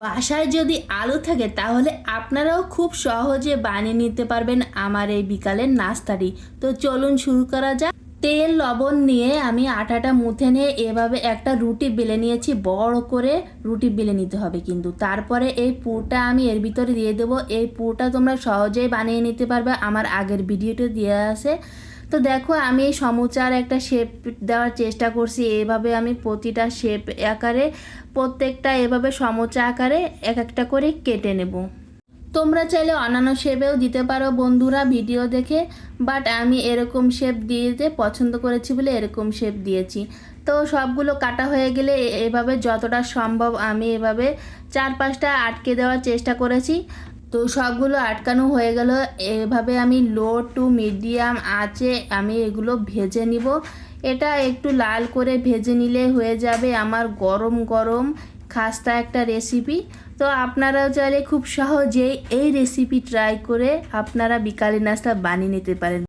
বাসায় যদি আলু থাকে তাহলে আপনারাও খুব সহজে বানিয়ে নিতে পারবেন আমার এই বিকালের নাস্তাটি। তো চলুন শুরু করা যাক। তেল লবণ নিয়ে আমি আটাটা মুথে নিয়ে এভাবে একটা রুটি বেলে নিয়েছি, বড় করে রুটি বেলে নিতে হবে কিন্তু। তারপরে এই পুরটা আমি এর ভিতরে দিয়ে দেবো। এই পুরটা তোমরা সহজেই বানিয়ে নিতে পারবে, আমার আগের ভিডিওতে দেওয়া আছে। তো দেখো আমি এই সমুচার একটা শেপ দেওয়ার চেষ্টা করছি। এভাবে আমি প্রতিটা শেপ আকারে প্রত্যেকটা এভাবে সমুচা আকারে এক একটা করে কেটে নেব। তোমরা চাইলে অন্যান্য শেপেও দিতে পারো বন্ধুরা ভিডিও দেখে, বাট আমি এরকম শেপ দিতে পছন্দ করেছি বলে এরকম শেপ দিয়েছি। তো সবগুলো কাটা হয়ে গেলে এভাবে যতটা সম্ভব আমি এভাবে 4-5টা আটকে দেওয়ার চেষ্টা করেছি। তো সবগুলো আটকানো হয়ে গেল। এভাবে আমি লো টু মিডিয়াম আঁচে আমি এগুলো ভেজে নিব। এটা একটু লাল করে ভেজে নিলে হয়ে যাবে আমার গরম গরম খাস্তা একটা রেসিপি। তো আপনারাও চাইলে খুব সহজেই এই রেসিপি ট্রাই করে আপনারা বিকালের নাস্তা বানিয়ে নিতে পারেন।